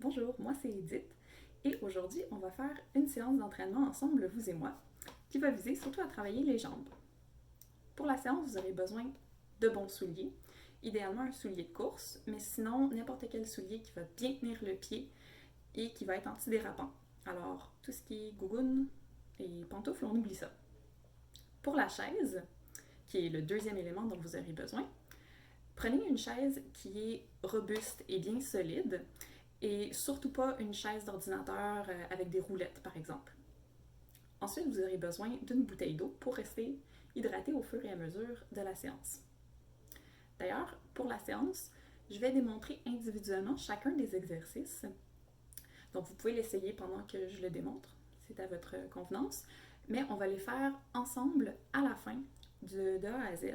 Bonjour, moi c'est Edith et aujourd'hui on va faire une séance d'entraînement ensemble, vous et moi, qui va viser surtout à travailler les jambes. Pour la séance, vous aurez besoin de bons souliers, idéalement un soulier de course, mais sinon n'importe quel soulier qui va bien tenir le pied et qui va être antidérapant. Alors tout ce qui est gougoune et pantoufles, on oublie ça. Pour la chaise, qui est le deuxième élément dont vous aurez besoin, prenez une chaise qui est robuste et bien solide et surtout pas une chaise d'ordinateur avec des roulettes, par exemple. Ensuite, vous aurez besoin d'une bouteille d'eau pour rester hydraté au fur et à mesure de la séance. D'ailleurs, pour la séance, je vais démontrer individuellement chacun des exercices. Donc, vous pouvez l'essayer pendant que je le démontre, c'est à votre convenance, mais on va les faire ensemble à la fin de A à Z,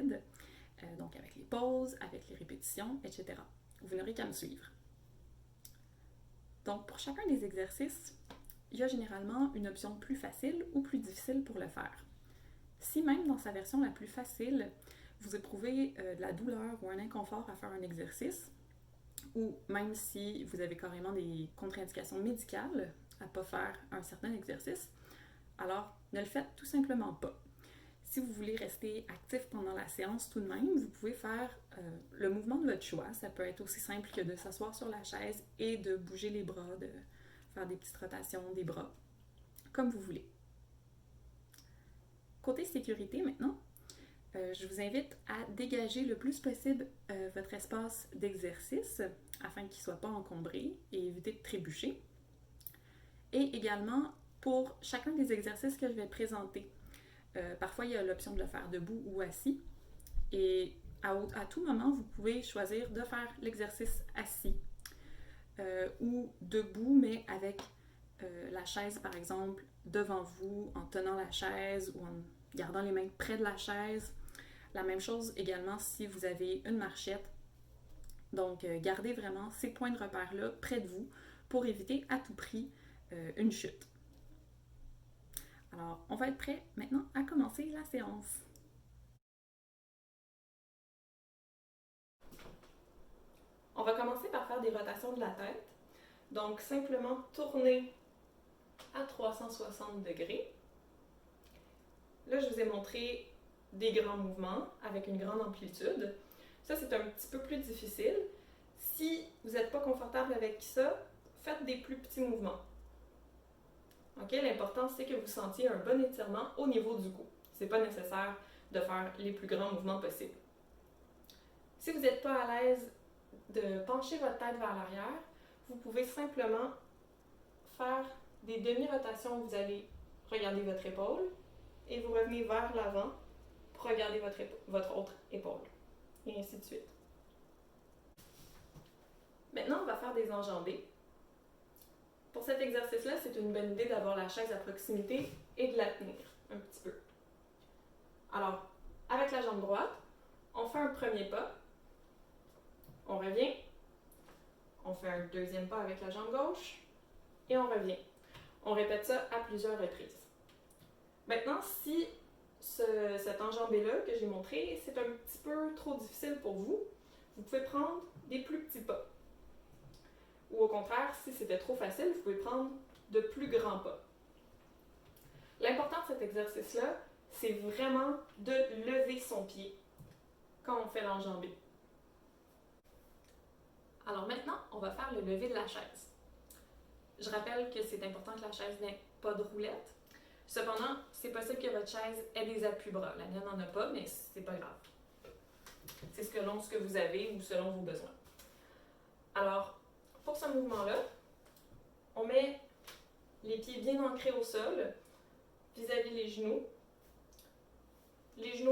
donc avec les pauses, avec les répétitions, etc. Vous n'aurez qu'à me suivre. Donc, pour chacun des exercices, il y a généralement une option plus facile ou plus difficile pour le faire. Si même dans sa version la plus facile, vous éprouvez de la douleur ou un inconfort à faire un exercice, ou même si vous avez carrément des contre-indications médicales à ne pas faire un certain exercice, alors ne le faites tout simplement pas. Si vous voulez rester actif pendant la séance tout de même, vous pouvez faire le mouvement de votre choix. Ça peut être aussi simple que de s'asseoir sur la chaise et de bouger les bras, de faire des petites rotations des bras, comme vous voulez. Côté sécurité maintenant, je vous invite à dégager le plus possible votre espace d'exercice afin qu'il ne soit pas encombré et éviter de trébucher. Et également, pour chacun des exercices que je vais présenter, parfois il y a l'option de le faire debout ou assis. Et à tout moment, vous pouvez choisir de faire l'exercice assis ou debout, mais avec la chaise, par exemple, devant vous, en tenant la chaise ou en gardant les mains près de la chaise. La même chose également si vous avez une marchette. Donc, gardez vraiment ces points de repère-là près de vous pour éviter à tout prix une chute. Alors, on va être prêt maintenant à commencer la séance. On va commencer par faire des rotations de la tête. Donc, simplement tourner à 360 degrés. Là, je vous ai montré des grands mouvements avec une grande amplitude. Ça, c'est un petit peu plus difficile. Si vous n'êtes pas confortable avec ça, faites des plus petits mouvements. Okay? L'important, c'est que vous sentiez un bon étirement au niveau du cou. Ce n'est pas nécessaire de faire les plus grands mouvements possibles. Si vous n'êtes pas à l'aise de pencher votre tête vers l'arrière, vous pouvez simplement faire des demi-rotations. Vous allez regarder votre épaule et vous revenez vers l'avant pour regarder votre autre épaule. Et ainsi de suite. Maintenant, on va faire des enjambées. Pour cet exercice-là, c'est une bonne idée d'avoir la chaise à proximité et de la tenir un petit peu. Alors, avec la jambe droite, on fait un premier pas, on revient, on fait un deuxième pas avec la jambe gauche et on revient. On répète ça à plusieurs reprises. Maintenant, si cette enjambée-là que j'ai montré, c'est un petit peu trop difficile pour vous, vous pouvez prendre des plus petits pas. Ou au contraire, si c'était trop facile, vous pouvez prendre de plus grands pas. L'important de cet exercice-là, c'est vraiment de lever son pied quand on fait l'enjambée. Alors maintenant, on va faire le lever de la chaise. Je rappelle que c'est important que la chaise n'ait pas de roulette. Cependant, c'est possible que votre chaise ait des appuis-bras. La mienne n'en a pas, mais c'est pas grave. C'est selon ce que vous avez ou selon vos besoins. Alors, pour ce mouvement-là, on met les pieds bien ancrés au sol, vis-à-vis les genoux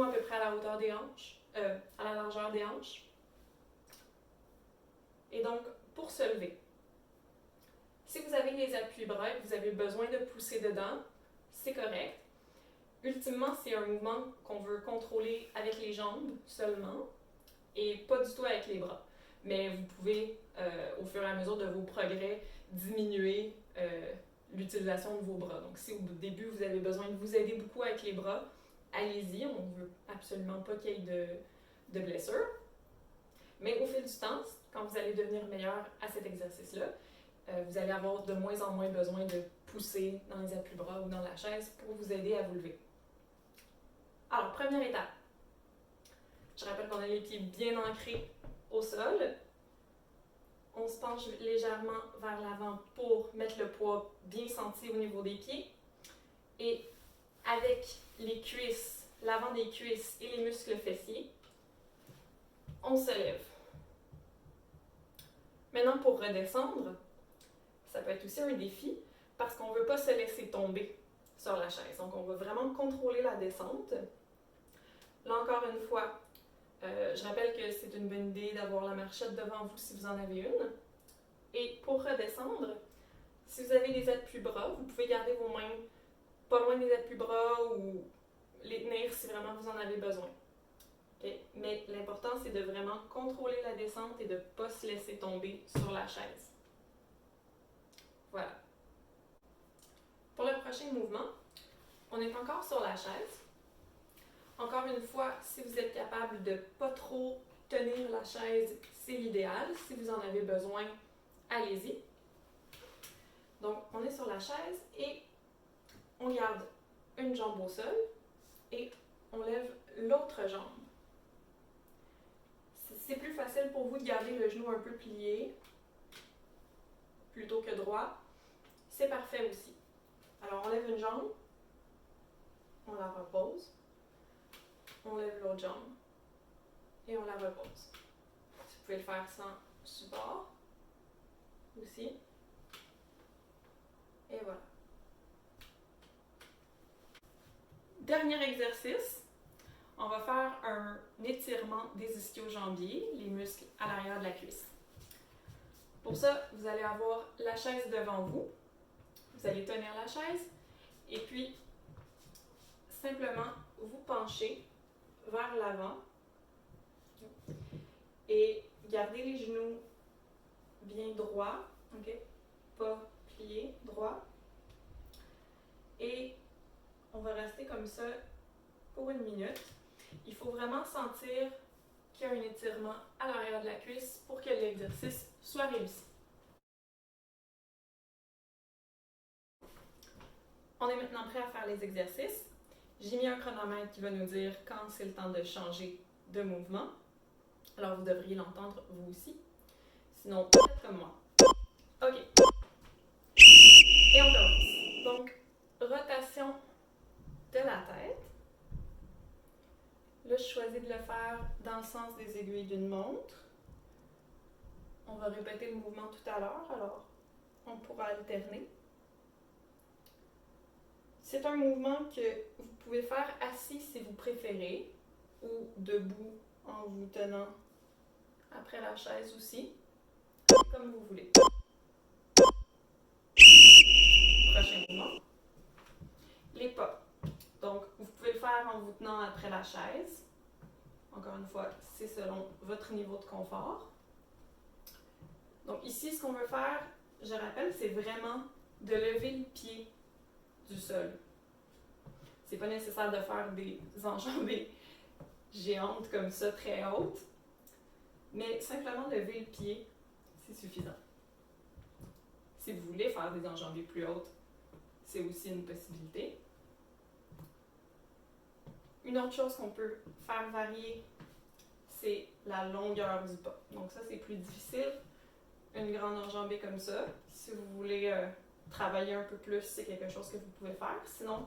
à peu près à la hauteur des hanches, à la largeur des hanches. Et donc, pour se lever, si vous avez les appuis-bras et que vous avez besoin de pousser dedans, c'est correct. Ultimement, c'est un mouvement qu'on veut contrôler avec les jambes seulement et pas du tout avec les bras. Mais vous pouvez, au fur et à mesure de vos progrès, diminuer l'utilisation de vos bras. Donc, si au début, vous avez besoin de vous aider beaucoup avec les bras, allez-y, on ne veut absolument pas qu'il y ait de blessures. Mais au fil du temps, quand vous allez devenir meilleur à cet exercice-là, vous allez avoir de moins en moins besoin de pousser dans les appuis-bras ou dans la chaise pour vous aider à vous lever. Alors, première étape. Je rappelle qu'on a les pieds bien ancrés au sol. On se penche légèrement vers l'avant pour mettre le poids bien senti au niveau des pieds. Et avec les cuisses, l'avant des cuisses et les muscles fessiers, on se lève. Maintenant, pour redescendre, ça peut être aussi un défi parce qu'on ne veut pas se laisser tomber sur la chaise. Donc, on va vraiment contrôler la descente. Là, encore une fois, je rappelle que c'est une bonne idée d'avoir la marchette devant vous si vous en avez une. Et pour redescendre, si vous avez des appuis-bras, vous pouvez garder vos mains pas loin des appuis-bras ou les tenir si vraiment vous en avez besoin. Okay? Mais l'important, c'est de vraiment contrôler la descente et de ne pas se laisser tomber sur la chaise. Voilà. Pour le prochain mouvement, on est encore sur la chaise. Encore une fois, si vous êtes capable de ne pas trop tenir la chaise, c'est l'idéal. Si vous en avez besoin, allez-y. Donc, on est sur la chaise et on garde une jambe au sol et on lève l'autre jambe. C'est plus facile pour vous de garder le genou un peu plié plutôt que droit. C'est parfait aussi. Alors, on lève une jambe, on la repose, on lève l'autre jambe et on la repose. Vous pouvez le faire sans support aussi. Et voilà. Dernier exercice, on va faire un étirement des ischio-jambiers, les muscles à l'arrière de la cuisse. Pour ça, vous allez avoir la chaise devant vous. Vous allez tenir la chaise et puis simplement vous pencher vers l'avant et garder les genoux bien droits, okay? Pas pliés, droits. Et on va rester comme ça pour 1 minute. Il faut vraiment sentir qu'il y a un étirement à l'arrière de la cuisse pour que l'exercice soit réussi. On est maintenant prêt à faire les exercices. J'ai mis un chronomètre qui va nous dire quand c'est le temps de changer de mouvement. Alors vous devriez l'entendre vous aussi. Sinon, faites comme moi. OK. Et on commence. Donc, rotation de la tête. Là, je choisis de le faire dans le sens des aiguilles d'une montre. On va répéter le mouvement tout à l'heure, alors on pourra alterner. C'est un mouvement que vous pouvez faire assis si vous préférez, ou debout en vous tenant après la chaise aussi, comme vous voulez. Prochain mouvement. Les pas. Donc, vous pouvez le faire en vous tenant après la chaise. Encore une fois, c'est selon votre niveau de confort. Donc ici, ce qu'on veut faire, je rappelle, c'est vraiment de lever le pied du sol. C'est pas nécessaire de faire des enjambées géantes comme ça, très hautes, mais simplement lever le pied, c'est suffisant. Si vous voulez faire des enjambées plus hautes, c'est aussi une possibilité. Une autre chose qu'on peut faire varier, c'est la longueur du pas. Donc ça, c'est plus difficile. Une grande enjambée comme ça. Si vous voulez travailler un peu plus, c'est quelque chose que vous pouvez faire. Sinon,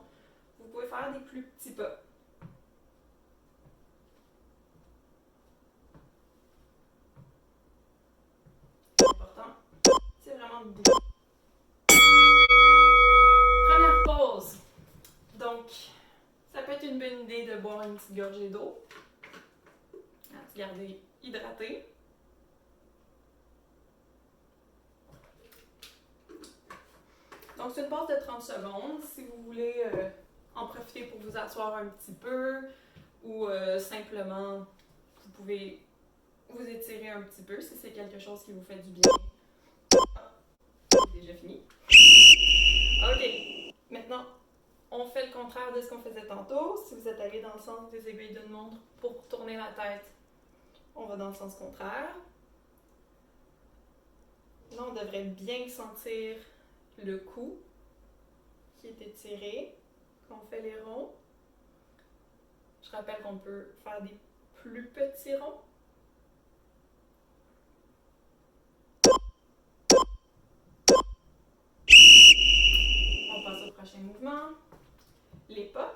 vous pouvez faire des plus petits pas. L'important, c'est vraiment de bouger. Première pause. Donc, ça peut être une bonne idée de boire une petite gorgée d'eau. Se garder hydraté. Donc, c'est une pause de 30 secondes. Si vous voulez en profiter pour vous asseoir un petit peu ou simplement, vous pouvez vous étirer un petit peu si c'est quelque chose qui vous fait du bien. Ah, c'est déjà fini. OK. Maintenant, on fait le contraire de ce qu'on faisait tantôt. Si vous êtes allé dans le sens des aiguilles d'une montre pour tourner la tête, on va dans le sens contraire. Là, on devrait bien sentir le cou qui est étiré quand on fait les ronds. Je rappelle qu'on peut faire des plus petits ronds. On passe au prochain mouvement. Les pas.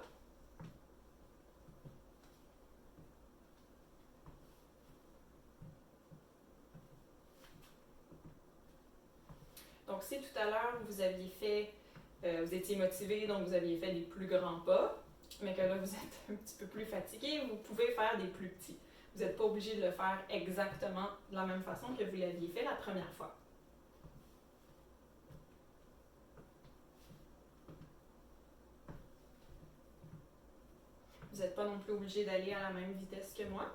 Donc, si tout à l'heure, vous aviez fait, vous étiez motivé, donc vous aviez fait des plus grands pas, mais que là, vous êtes un petit peu plus fatigué, vous pouvez faire des plus petits. Vous n'êtes pas obligé de le faire exactement de la même façon que vous l'aviez fait la première fois. Vous n'êtes pas non plus obligé d'aller à la même vitesse que moi.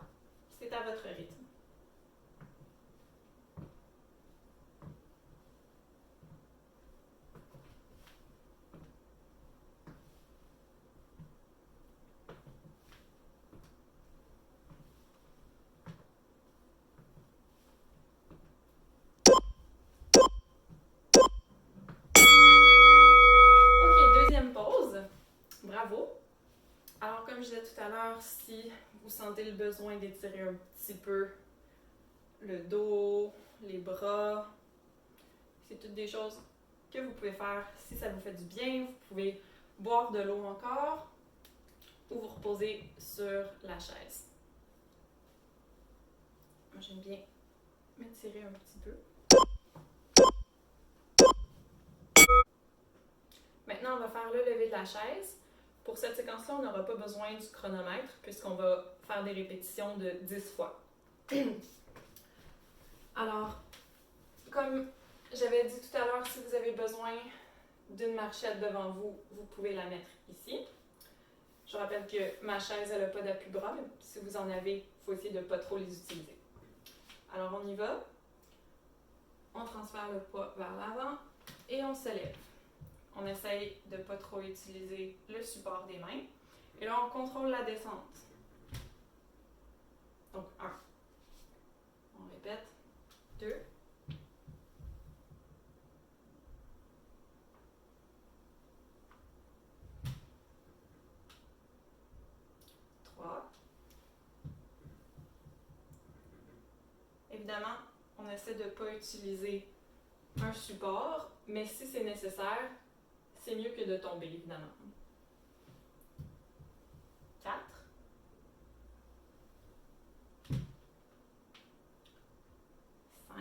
C'est à votre rythme. OK, deuxième pause. Bravo. Alors, comme je disais tout à l'heure, si vous sentez le besoin d'étirer un petit peu le dos, les bras, c'est toutes des choses que vous pouvez faire si ça vous fait du bien. Vous pouvez boire de l'eau encore ou vous reposer sur la chaise. Moi, j'aime bien m'étirer un petit peu. Maintenant, on va faire le lever de la chaise. Pour cette séquence-là, on n'aura pas besoin du chronomètre puisqu'on va faire des répétitions de 10 fois. Alors, comme j'avais dit tout à l'heure, si vous avez besoin d'une marchette devant vous, vous pouvez la mettre ici. Je rappelle que ma chaise, elle n'a pas d'appui-bras, mais si vous en avez, il faut essayer de ne pas trop les utiliser. Alors, on y va. On transfère le poids vers l'avant et on se lève. On essaye de ne pas trop utiliser le support des mains. Et là, on contrôle la descente. Donc, 1. On répète. 2. 3. Évidemment, on essaie de ne pas utiliser un support, mais si c'est nécessaire, c'est mieux que de tomber, évidemment. 4. 5.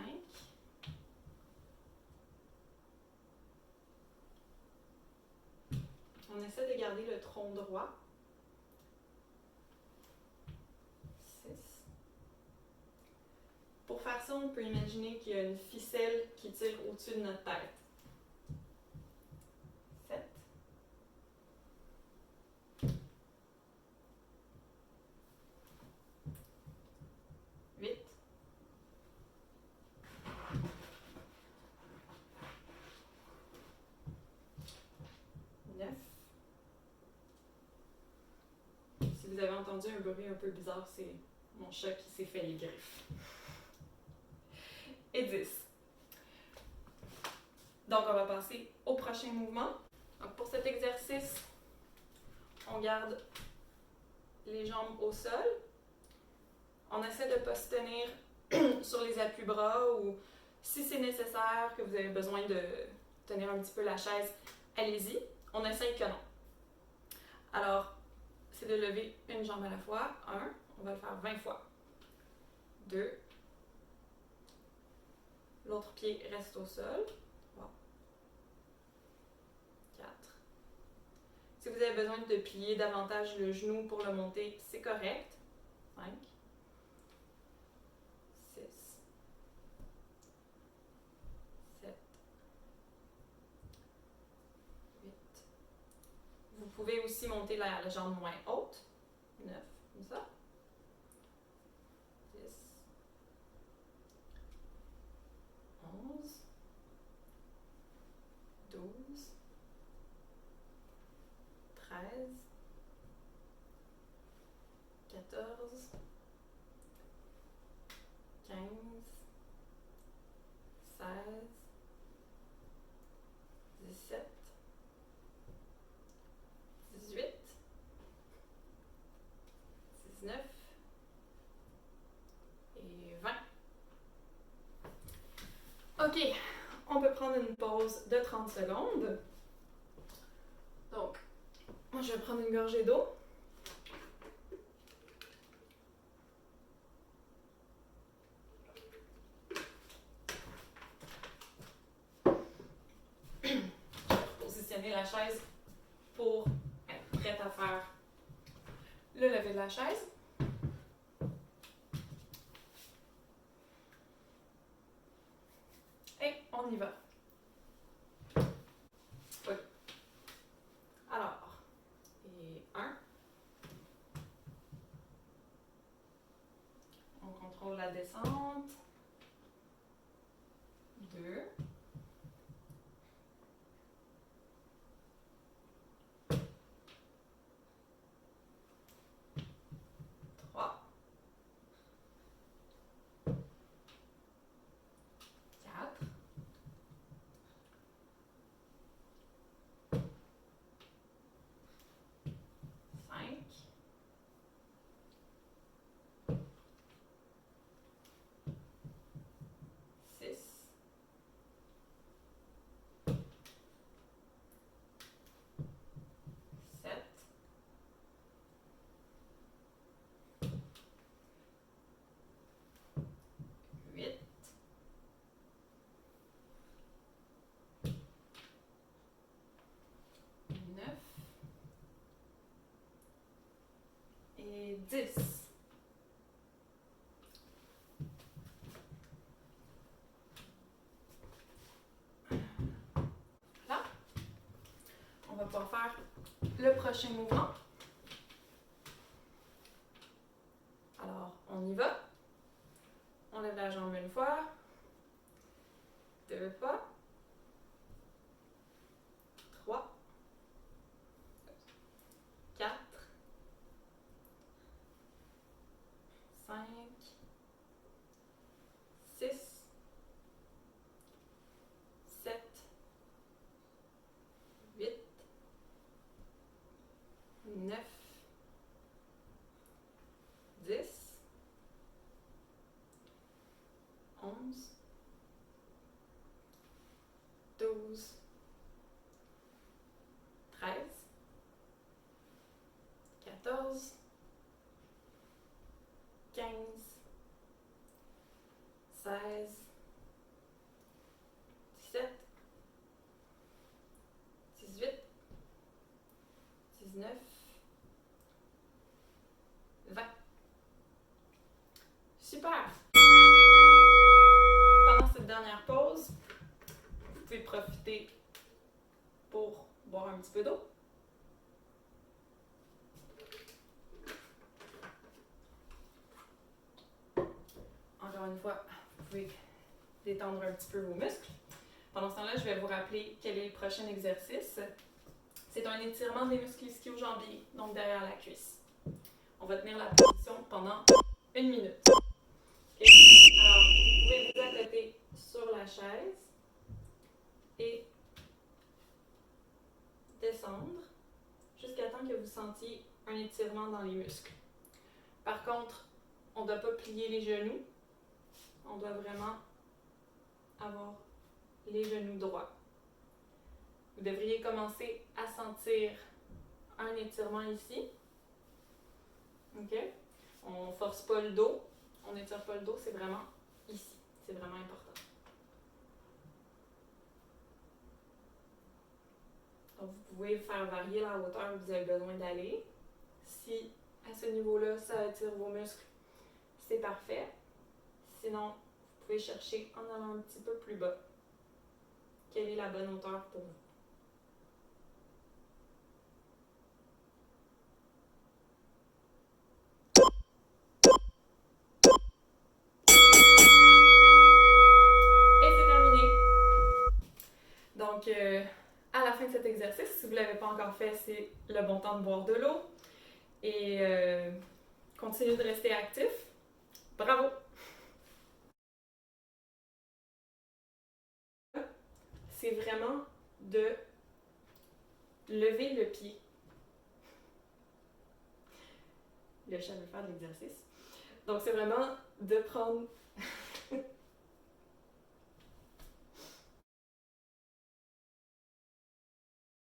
On essaie de garder le tronc droit. 6. Pour faire ça, on peut imaginer qu'il y a une ficelle qui tire au-dessus de notre tête. 7. 8. 9. Si vous avez entendu un bruit un peu bizarre, c'est mon chat qui s'est fait les griffes. Et 10. Donc, on va passer au prochain mouvement. Donc, pour cet exercice, on garde les jambes au sol. On essaie de ne pas se tenir sur les appuis-bras ou si c'est nécessaire, que vous avez besoin de tenir un petit peu la chaise, allez-y. On essaye que non. Alors, c'est de lever une jambe à la fois. 1, on va le faire 20 fois. 2, l'autre pied reste au sol. 3, 4. Si vous avez besoin de plier davantage le genou pour le monter, c'est correct. 5, 6, 7, 8. Vous pouvez aussi monter la jambe moins haute. 9, comme ça. 10, 11, 12, 13, 14, 15, 16, Ok, on peut prendre une pause de 30 secondes. Donc, moi je vais prendre une gorgée d'eau. Positionner la chaise pour être prête à faire le lever de la chaise. Et on y va. Oui. Alors, et 1. On contrôle la descente. 2. 3. 4. 5. 6. 7. 8. 9. Et 10. Là, on va pouvoir faire le prochain mouvement. Alors, on y va. On lève la jambe une fois, 2 fois, 3, 4, 5, 6, 7, 8, 9, 10, 11, 12, 13, 14, 15, 16, 17, 18, 19, 20. Super! Pendant cette dernière pause, vous pouvez profiter pour boire un petit peu d'eau. Encore une fois, vous pouvez détendre un petit peu vos muscles. Pendant ce temps-là, je vais vous rappeler quel est le prochain exercice. C'est un étirement des muscles ischio-jambiers, donc derrière la cuisse. On va tenir la position pendant 1 minute. Okay? Alors, vous pouvez vous accoter sur la chaise et descendre jusqu'à temps que vous sentiez un étirement dans les muscles. Par contre, on ne doit pas plier les genoux. On doit vraiment avoir les genoux droits. Vous devriez commencer à sentir un étirement ici. OK? On ne force pas le dos. On n'étire pas le dos, c'est vraiment ici. C'est vraiment important. Donc, vous pouvez faire varier la hauteur où vous avez besoin d'aller. Si à ce niveau-là, ça étire vos muscles, c'est parfait. Sinon, vous pouvez chercher en allant un petit peu plus bas. Quelle est la bonne hauteur pour vous? Et c'est terminé. Donc, à la fin de cet exercice, si vous ne l'avez pas encore fait, c'est le bon temps de boire de l'eau. Et continuez de rester actif. Bravo! C'est vraiment de lever le pied. Le chat veut faire de l'exercice. Donc, c'est vraiment de prendre